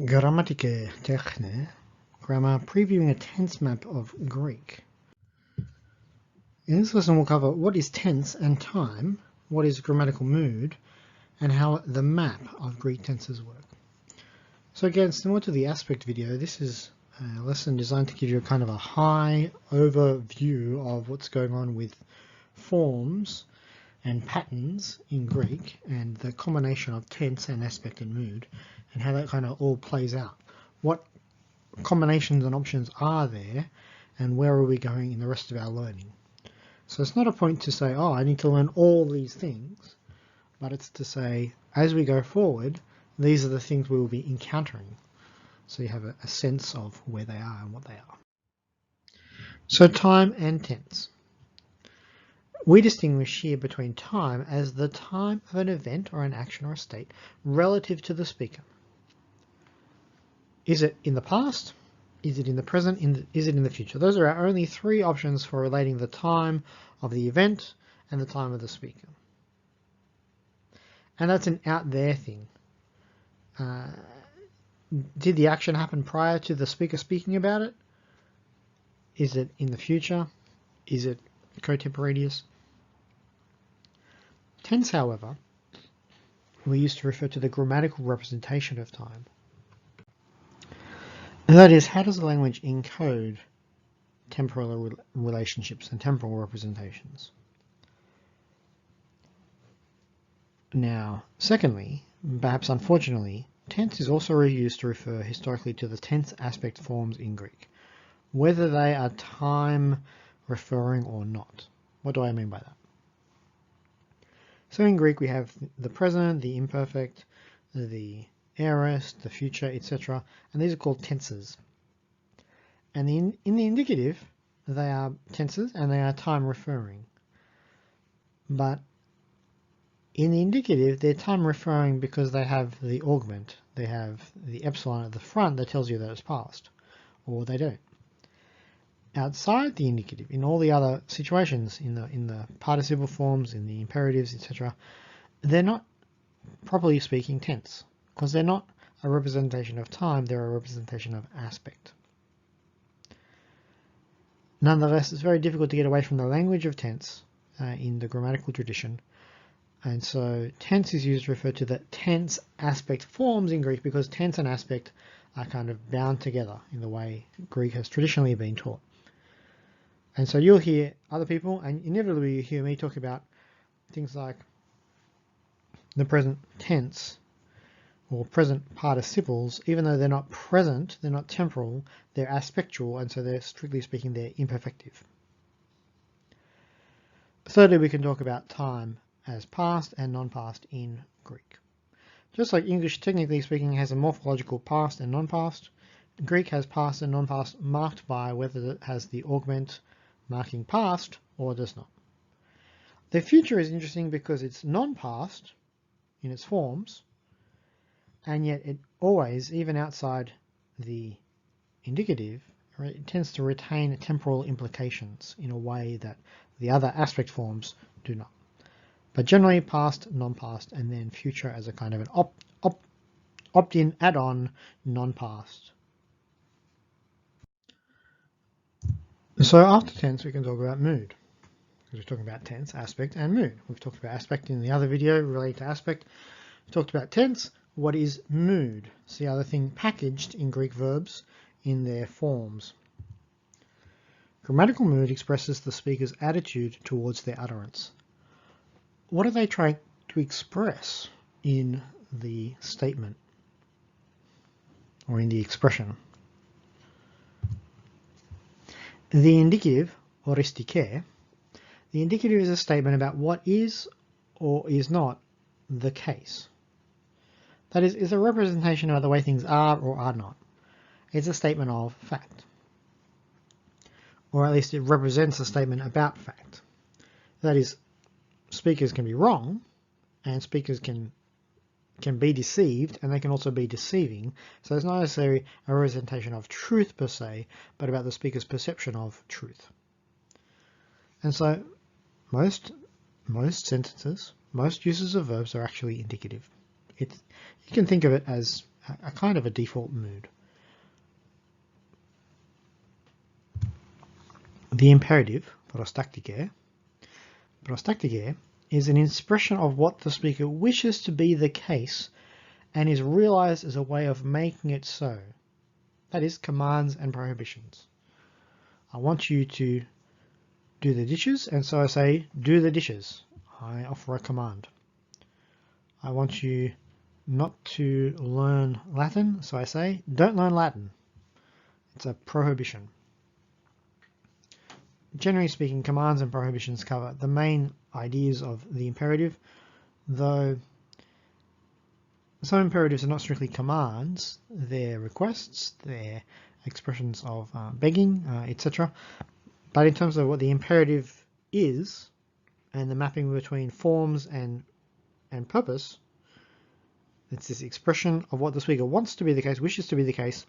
Grammatical techne, grammar previewing a tense map of Greek. In this lesson we'll cover what is tense and time, what is grammatical mood, and how the map of Greek tenses work. So again, similar to the aspect video, this is a lesson designed to give you a kind of a high overview of what's going on with forms and patterns in Greek and the combination of tense and aspect and mood and how that kind of all plays out. What combinations and options are there and where are we going in the rest of our learning? So it's not a point to say, oh, I need to learn all these things, but it's to say, as we go forward, these are the things we will be encountering. So you have a sense of where they are and what they are. So time and tense. We distinguish here between time as the time of an event or an action or a state relative to the speaker. Is it in the past? Is it in the present? Is it in the future? Those are our only three options for relating the time of the event and the time of the speaker. And that's an out there thing. Did the action happen prior to the speaker speaking about it? Is it in the future? Is it contemporaneous? Tense, however, we used to refer to the grammatical representation of time. And that is, how does the language encode temporal relationships and temporal representations? Now, secondly, perhaps unfortunately, tense is also used to refer historically to the tense aspect forms in Greek, whether they are time referring or not. What do I mean by that? So in Greek we have the present, the imperfect, the aorist, the future, etc. And these are called tenses. And in the indicative, they are tenses and they are time referring. But in the indicative, they're time referring because they have the augment. They have the epsilon at the front that tells you that it's past, or they don't. Outside the indicative, in all the other situations, in the participle forms, in the imperatives, etc., they're not, properly speaking, tense, because they're not a representation of time, they're a representation of aspect. Nonetheless, it's very difficult to get away from the language of tense in the grammatical tradition, and so tense is used to refer to the tense aspect forms in Greek because tense and aspect are kind of bound together in the way Greek has traditionally been taught. And so you'll hear other people, and inevitably you hear me talk about things like the present tense or present participles, even though they're not present, they're not temporal, they're aspectual, and so they're, strictly speaking, they're imperfective. Thirdly, we can talk about time as past and non-past in Greek. Just like English, technically speaking, has a morphological past and non-past, Greek has past and non-past marked by whether it has the augment marking past or does not. The future is interesting because it's non-past in its forms, and yet it always, even outside the indicative, it tends to retain temporal implications in a way that the other aspect forms do not. But generally past, non-past, and then future as a kind of an opt-in, add-on, non-past. So after tense, we can talk about mood, because we're talking about tense, aspect, and mood. We've talked about aspect in the other video related to aspect. We talked about tense. What is mood? It's the other thing packaged in Greek verbs in their forms. Grammatical mood expresses the speaker's attitude towards their utterance. What are they trying to express in the statement or in the expression? The indicative, oristike, the indicative is a statement about what is or is not the case. That is a representation of the way things are or are not. It's a statement of fact. Or at least it represents a statement about fact. That is, speakers can be wrong, and speakers can be deceived, and they can also be deceiving. So it's not necessarily a representation of truth per se, but about the speaker's perception of truth. And so most sentences, most uses of verbs are actually indicative. You can think of it as a kind of a default mood. The imperative, prostaktike, is an expression of what the speaker wishes to be the case and is realized as a way of making it so. That is, commands and prohibitions. I want you to do the dishes, and so I say, do the dishes. I offer a command. I want you not to learn Latin, so I say, don't learn Latin. It's a prohibition. Generally speaking, commands and prohibitions cover the main ideas of the imperative, though some imperatives are not strictly commands, they're requests, they're expressions of begging, etc. But in terms of what the imperative is, and the mapping between forms and purpose, it's this expression of what the speaker wants to be the case, wishes to be the case,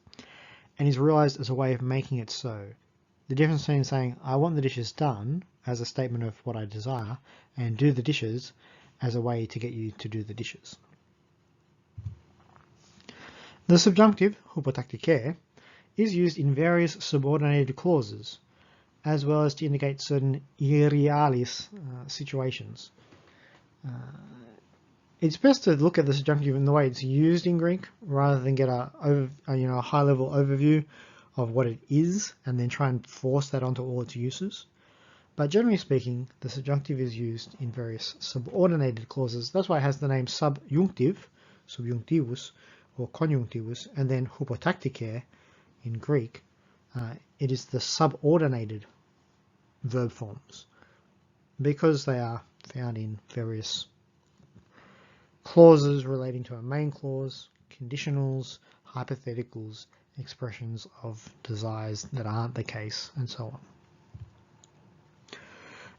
and is realized as a way of making it so. The difference between saying, I want the dishes done, as a statement of what I desire, and do the dishes as a way to get you to do the dishes. The subjunctive, hypotaktike, is used in various subordinated clauses, as well as to indicate certain irrealis situations. It's best to look at the subjunctive in the way it's used in Greek, rather than get a high-level overview of what it is, and then try and force that onto all its uses. But generally speaking, the subjunctive is used in various subordinated clauses. That's why it has the name subjunctive, subjunctivus, or conjunctivus, and then hypotaktike in Greek. It is the subordinated verb forms, because they are found in various clauses relating to a main clause, conditionals, hypotheticals, expressions of desires that aren't the case, and so on.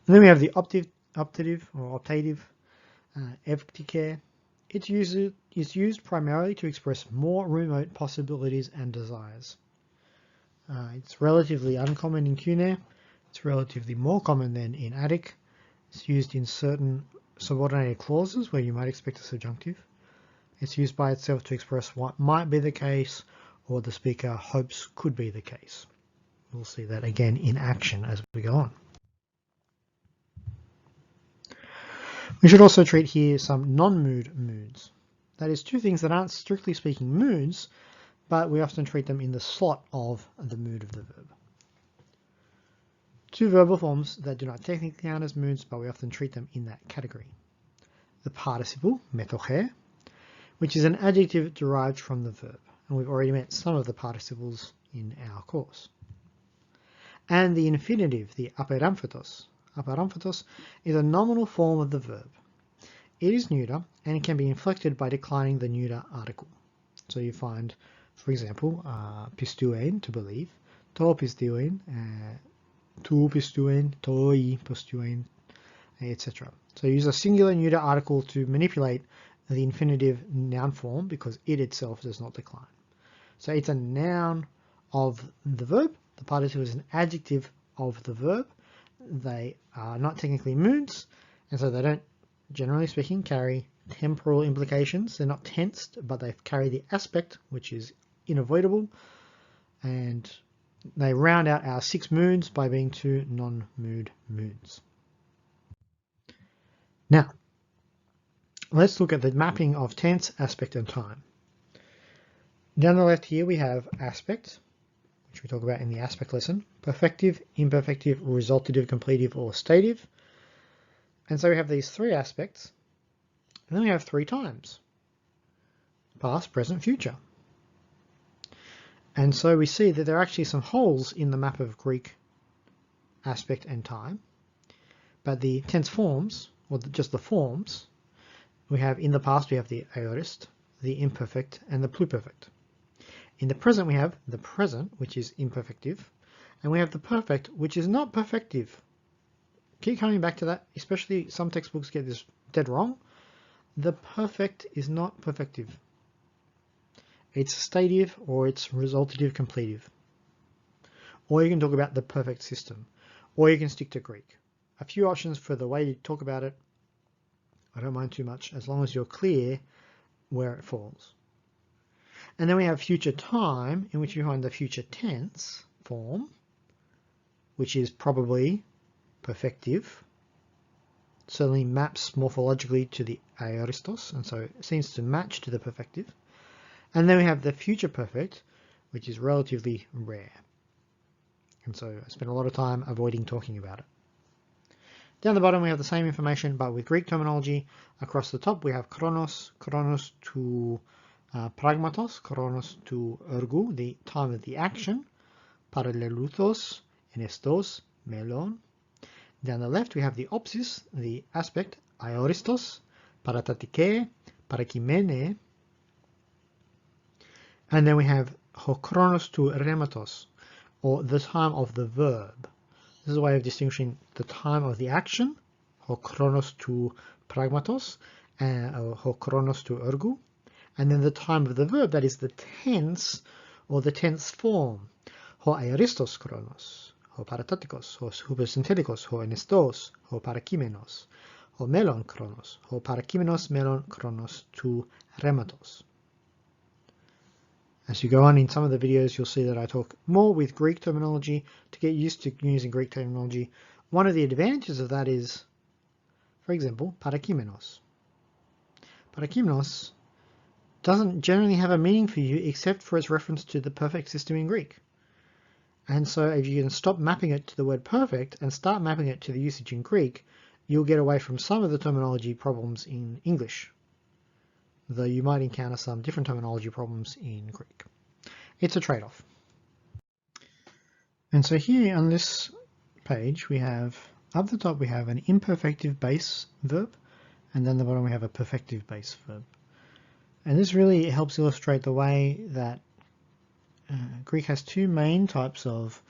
And then we have the optative or optative, evktike. It's used primarily to express more remote possibilities and desires. It's relatively uncommon in Cuneic. It's relatively more common than in Attic. It's used in certain subordinated clauses where you might expect a subjunctive. It's used by itself to express what might be the case, or the speaker hopes could be the case. We'll see that again in action as we go on. We should also treat here some non-mood moods. That is, two things that aren't strictly speaking moods, but we often treat them in the slot of the mood of the verb. Two verbal forms that do not technically count as moods, but we often treat them in that category. The participle, metoche, which is an adjective derived from the verb. And we've already met some of the participles in our course. And the infinitive, the apeiramphos. Apeiramphos is a nominal form of the verb. It is neuter, and it can be inflected by declining the neuter article. So you find, for example, pisteuein, to believe, to pisteuein, tu pisteuein, toi pisteuein, etc. So you use a singular neuter article to manipulate the infinitive noun form because it itself does not decline. So it's a noun of the verb. The participle is an adjective of the verb. They are not technically moods, and so they don't, generally speaking, carry temporal implications. They're not tensed, but they carry the aspect, which is unavoidable, and they round out our 6 moods by being 2 non-mood moods. Now, let's look at the mapping of tense, aspect, and time. Down the left here we have aspect, which we talk about in the aspect lesson, perfective, imperfective, resultative, completive, or stative. And so we have these 3 aspects, and then we have 3 times, past, present, future. And so we see that there are actually some holes in the map of Greek aspect and time, but the tense forms, or just the forms, we have in the past we have the aorist, the imperfect, and the pluperfect. In the present we have the present, which is imperfective, and we have the perfect, which is not perfective. Keep coming back to that, especially some textbooks get this dead wrong. The perfect is not perfective. It's stative or it's resultative completive. Or you can talk about the perfect system, or you can stick to Greek. A few options for the way you talk about it. I don't mind too much, as long as you're clear where it falls. And then we have future time, in which we find the future tense form, which is probably perfective. Certainly maps morphologically to the aoristos, and so it seems to match to the perfective. And then we have the future perfect, which is relatively rare. And so I spent a lot of time avoiding talking about it. Down the bottom we have the same information, but with Greek terminology. Across the top we have chronos, chronos to pragmatos, chronos to ergu, the time of the action, paraleluthos, enestos, melon. Down the left we have the opsis, the aspect, aoristos, paratatike, parakimene. And then we have ho chronos to rematos, or the time of the verb. This is a way of distinguishing the time of the action, ho chronos to pragmatos, or ho chronos to ergu, and then the time of the verb, that is the tense or the tense form, ho aoristos chronos, ho paratatikos, ho hyposintetikos, ho enestos, ho parakimenos, ho melon chronos, ho parakimenos melon chronos to rematos. As you go on in some of the videos, you'll see that I talk more with Greek terminology to get used to using Greek terminology. One of the advantages of that is, for example, parakimenos. Parakimenos doesn't generally have a meaning for you except for its reference to the perfect system in Greek. And so if you can stop mapping it to the word perfect and start mapping it to the usage in Greek, you'll get away from some of the terminology problems in English, though you might encounter some different terminology problems in Greek. It's a trade-off. And so here on this page we have, up the top we have an imperfective base verb, and then the bottom we have a perfective base verb. And this really helps illustrate the way that Greek has two main types of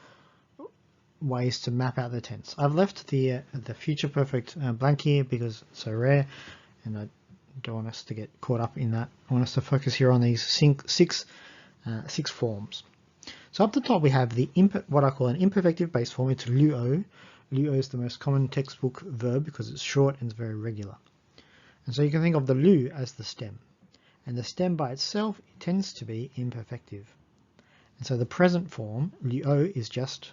ways to map out the tense. I've left the future perfect blank here because it's so rare, and I don't want us to get caught up in that. I want us to focus here on these six forms. So up the top we have the what I call an imperfective base form. It's luo. Luo is the most common textbook verb because it's short and it's very regular. And so you can think of the lu as the stem. And the stem by itself tends to be imperfective. And so the present form, luo, is just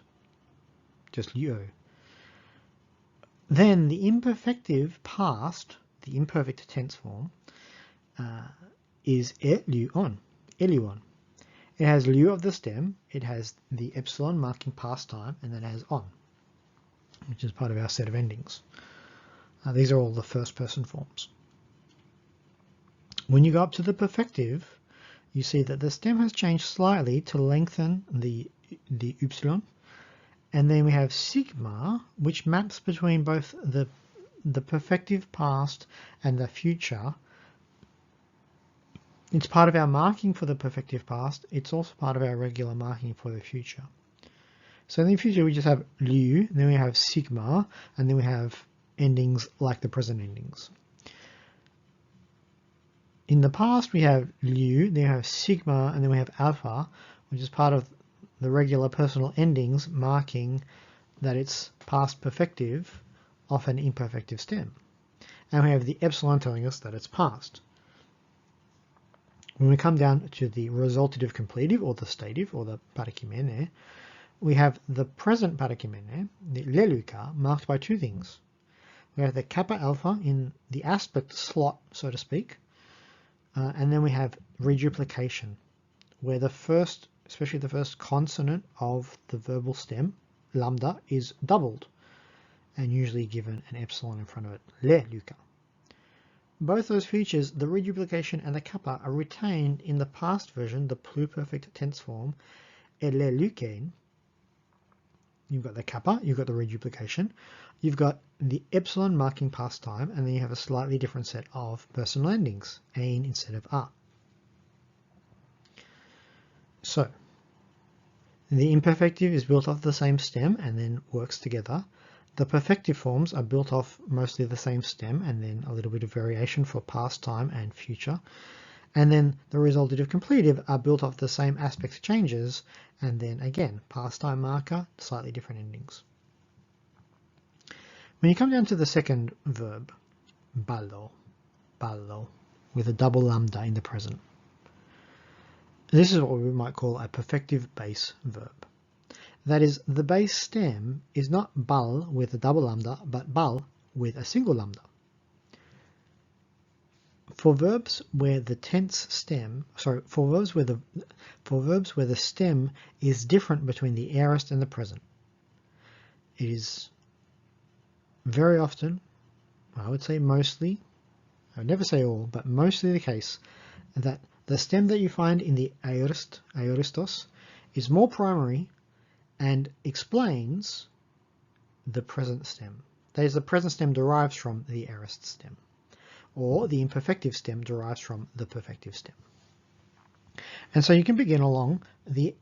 luo. Then the imperfective past, the imperfect tense form, is eluon. It has lu of the stem, it has the epsilon marking past time, and then it has on, which is part of our set of endings. These are all the first person forms. When you go up to the perfective, you see that the stem has changed slightly to lengthen the upsilon, and then we have sigma, which maps between both the perfective past and the future. It's part of our marking for the perfective past. It's also part of our regular marking for the future. So in the future we just have lu, then we have sigma, and then we have endings like the present endings. In the past we have lu, then we have sigma, and then we have alpha, which is part of the regular personal endings marking that it's past perfective of an imperfective stem. And we have the epsilon telling us that it's past. When we come down to the resultative completive, or the stative, or the parakimene, we have the present parakimene, the leluka, marked by two things. We have the kappa alpha in the aspect slot, so to speak, and then we have reduplication, where the first, especially the first consonant of the verbal stem, lambda, is doubled, and usually given an epsilon in front of it, leluka. Both those features, the reduplication and the kappa, are retained in the past version, the pluperfect tense form, elelukein. You've got the kappa, you've got the reduplication, you've got the epsilon marking past time, and then you have a slightly different set of personal endings, ein instead of a. So, the imperfective is built off the same stem and then works together. The perfective forms are built off mostly the same stem and then a little bit of variation for past time and future. And then the resultative completive are built off the same aspect changes, and then again, past time marker, slightly different endings. When you come down to the second verb, ballo, with a double lambda in the present, This is what we might call a perfective base verb. That is, the base stem is not bal with a double lambda, but bal with a single lambda. For verbs where the for verbs where the stem is different between the aorist and the present, it is very often, I would say mostly, I would never say all, but mostly the case that the stem that you find in the aoristos is more primary and explains the present stem. That is, the present stem derives from the aorist stem, or the imperfective stem derives from the perfective stem. And so you can begin along the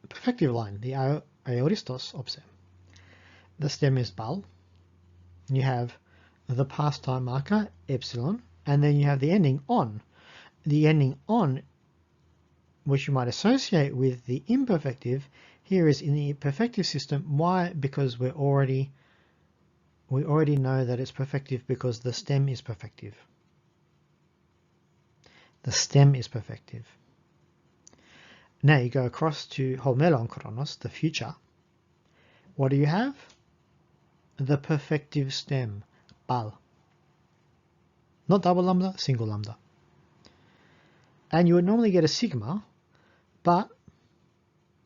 perfective line, the aoristos opse. The stem is bal. You have the past time marker, epsilon, and then you have the ending on. The ending on, which you might associate with the imperfective, here is in the perfective system. Why? Because we already know that it's perfective because the stem is perfective. The stem is perfective. Now you go across to homelon chronos, the future. What do you have? The perfective stem, bal. Not double lambda, single lambda. And you would normally get a sigma, but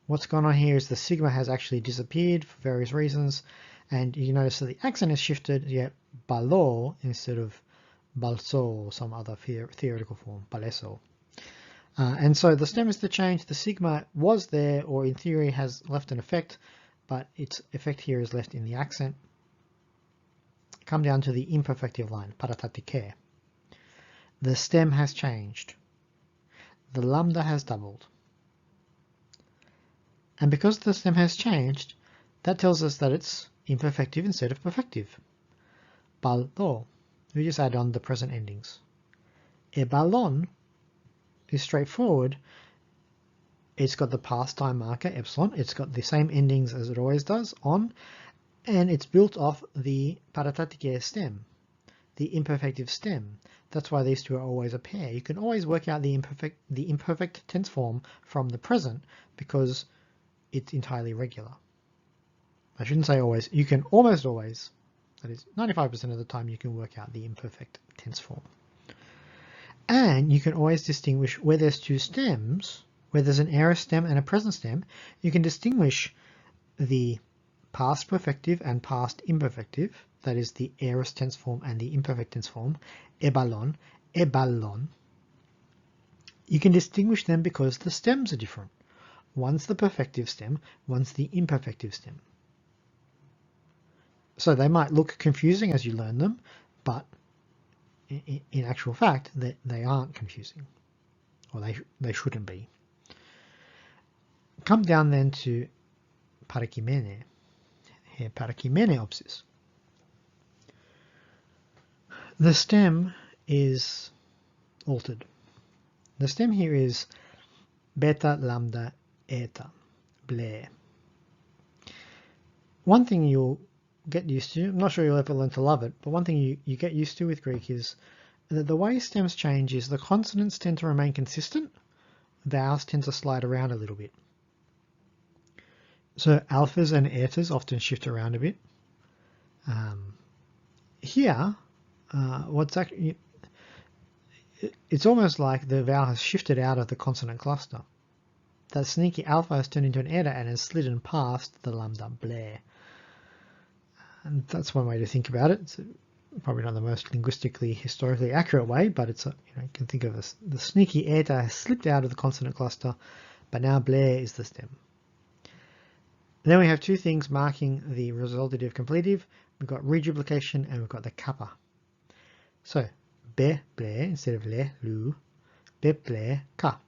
what's going on here is the sigma has actually disappeared for various reasons, and you notice that the accent is shifted. You get balo instead of balso or some other theoretical form, baleso. And so the stem is the change. The sigma was there, or in theory has left an effect, but its effect here is left in the accent. Come down to the imperfective line, paratatike. The stem has changed. The lambda has doubled. And because the stem has changed, that tells us that it's imperfective instead of perfective. Baldo. We just add on the present endings. E ballon is straightforward. It's got the past time marker, epsilon. It's got the same endings as it always does, on, and it's built off the paratatike stem, the imperfective stem. That's why these two are always a pair. You can always work out the imperfect tense form from the present because it's entirely regular. I shouldn't say always. You can almost always, that is 95% of the time, you can work out the imperfect tense form. And you can always distinguish where there's two stems, where there's an aorist stem and a present stem, you can distinguish the past perfective and past imperfective, that is the aorist tense form and the imperfect tense form, eballon, eballon. You can distinguish them because the stems are different. One's the perfective stem, one's the imperfective stem. So they might look confusing as you learn them, but in actual fact, they aren't confusing, or they shouldn't be. Come down then to parakimene. Here, parakimene opsis. The stem is altered. The stem here is beta, lambda, eta, ble. One thing you'll get used to, I'm not sure you'll ever learn to love it, but one thing you get used to with Greek is that the way stems change is the consonants tend to remain consistent, vowels tend to slide around a little bit. So alphas and etas often shift around a bit. Here, what's actually, it's almost like the vowel has shifted out of the consonant cluster. That sneaky alpha has turned into an eta and has slidden past the lambda ble. And that's one way to think about it. It's probably not the most linguistically, historically accurate way, but it's you can think of as the sneaky eta has slipped out of the consonant cluster, but now ble is the stem. And then we have two things marking the resultative completive. We've got reduplication and we've got the kappa. So be ble instead of le, lu, be ble ka.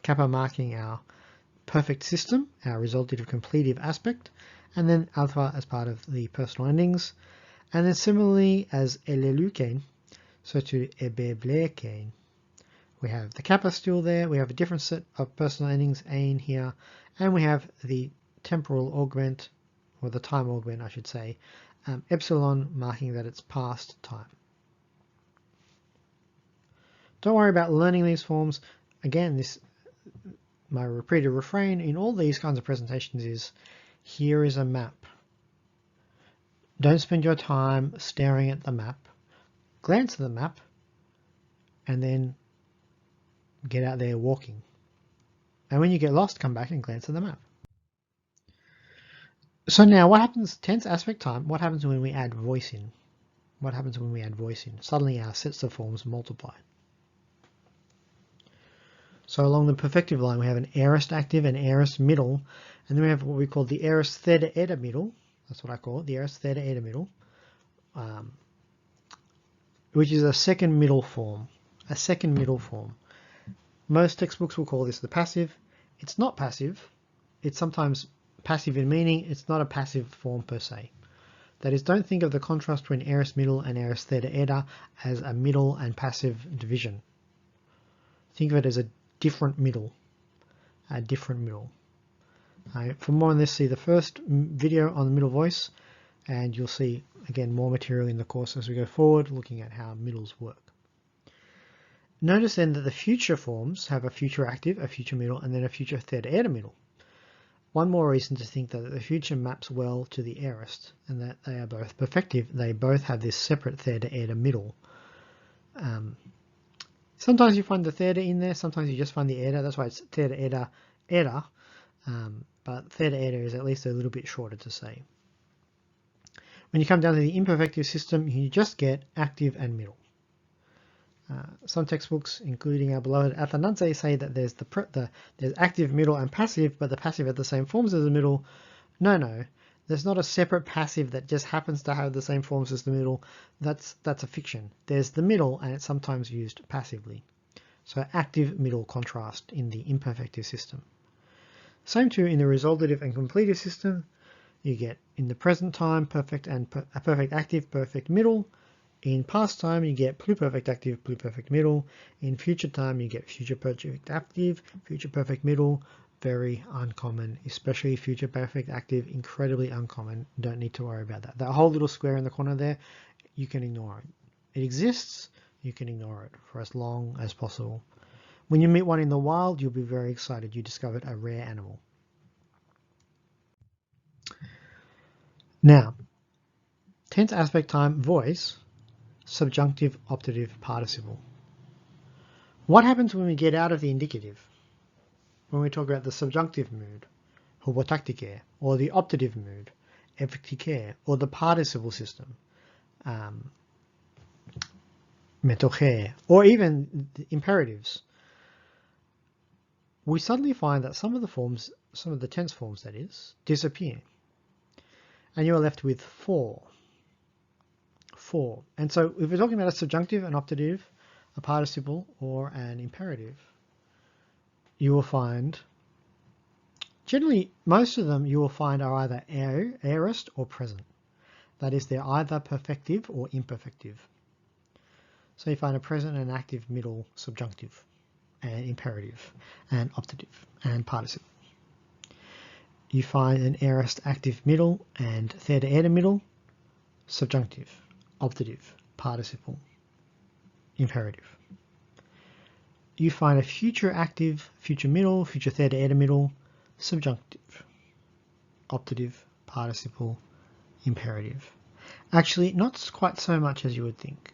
Kappa marking our perfect system, our resultative completive aspect, and then alpha as part of the personal endings. And then similarly as elelu-kein, so to ebe-ble-kein. We have the kappa still there, we have a different set of personal endings, ein here, and we have the temporal augment, or the time augment I should say, epsilon marking that it's past time. Don't worry about learning these forms. Again, my repeated refrain in all these kinds of presentations is, here is a map. Don't spend your time staring at the map. Glance at the map and then get out there walking. And when you get lost, come back and glance at the map. So now what happens, tense aspect time, what happens when we add voice in? What happens when we add voice in? Suddenly our sets of forms multiply. So along the perfective line, we have an aorist active and aorist middle, and then we have what we call the aorist theta eta middle. That's what I call it, the aorist theta eta middle, which is a second middle form. A second middle form. Most textbooks will call this the passive. It's not passive. It's sometimes passive in meaning. It's not a passive form per se. That is, don't think of the contrast between aorist middle and aorist theta eta as a middle and passive division. Think of it as a different middle. A different middle. For more on this, see the first video on the middle voice, and you'll see, again, more material in the course as we go forward, looking at how middles work. Notice then that the future forms have a future active, a future middle, and then a future theta eta middle. One more reason to think that the future maps well to the aorist, and that they are both perfective. They both have this separate theta eta middle. Sometimes you find the theta in there, sometimes you just find the eta. That's why it's theta eta eta, but theta eta is at least a little bit shorter to say. When you come down to the imperfective system, you just get active and middle. Some textbooks, including our beloved Athanase, say that there's there's active, middle, and passive, but the passive have the same forms as the middle. No, there's not a separate passive that just happens to have the same forms as the middle. That's a fiction. There's the middle, and it's sometimes used passively. So active, middle contrast in the imperfective system. Same too in the resultative and completive system. You get in the present time perfect and perfect active, perfect middle. In past time, you get pluperfect active, pluperfect middle. In future time, you get future perfect active, future perfect middle. Very uncommon, especially future perfect active, incredibly uncommon. Don't need to worry about that. That whole little square in the corner there, you can ignore it. It exists, you can ignore it for as long as possible. When you meet one in the wild, you'll be very excited. You discovered a rare animal. Now, tense aspect time, voice, subjunctive, optative, participle. What happens when we get out of the indicative? When we talk about the subjunctive mood, hypotaktike, or the optative mood, effiktike, or the participle system, metoche, or even the imperatives, we suddenly find that some of the forms, some of the tense forms that is, disappear. And you are left with four. And so if we're talking about a subjunctive, an optative, a participle, or an imperative, you will find, generally most of them you will find are either aorist or present. That is, they're either perfective or imperfective. So you find a present and active middle subjunctive, and imperative, and optative, and participle. You find an aorist active middle and theta eta middle, subjunctive, optative, participle, imperative. You find a future active, future middle, future theta eta middle, subjunctive, optative, participle, imperative. Actually, not quite so much as you would think.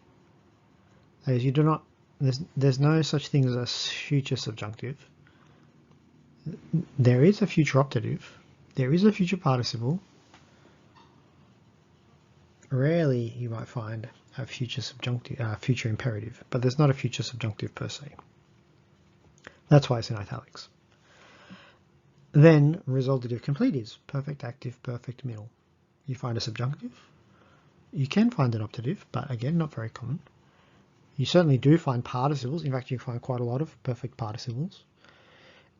As you do not, there's no such thing as a future subjunctive. There is a future optative. There is a future participle. Rarely you might find a future subjunctive, future imperative, but there's not a future subjunctive per se. That's why it's in italics. Then resultative completives, perfect active, perfect middle. You find a subjunctive. You can find an optative, but again, not very common. You certainly do find participles. In fact, you find quite a lot of perfect participles.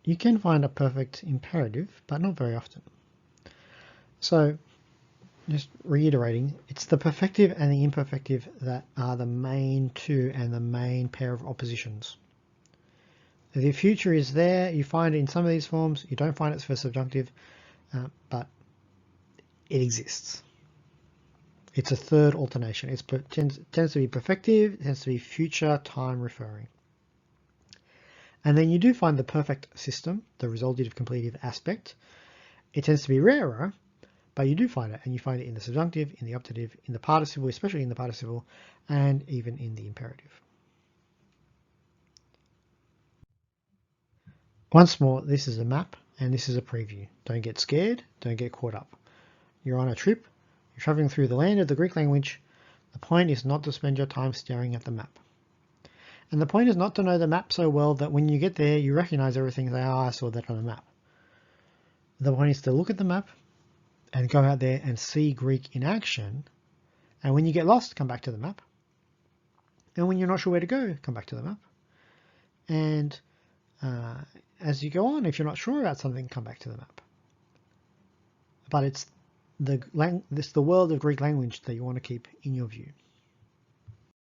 You can find a perfect imperative, but not very often. So, just reiterating, it's the perfective and the imperfective that are the main two and the main pair of oppositions. The future is there, you find it in some of these forms, you don't find it for subjunctive, but it exists. It's a third alternation. It tends to be perfective, it tends to be future time referring. And then you do find the perfect system, the resultative completive aspect. It tends to be rarer, but you do find it, and you find it in the subjunctive, in the optative, in the participle, especially in the participle, and even in the imperative. Once more, this is a map and this is a preview. Don't get scared, don't get caught up. You're on a trip, you're traveling through the land of the Greek language. The point is not to spend your time staring at the map. And the point is not to know the map so well that when you get there, you recognize everything and say, oh, I saw that on the map. The point is to look at the map and go out there and see Greek in action. And when you get lost, come back to the map. And when you're not sure where to go, come back to the map. And as you go on, if you're not sure about something, come back to the map. But it's the world of Greek language that you want to keep in your view.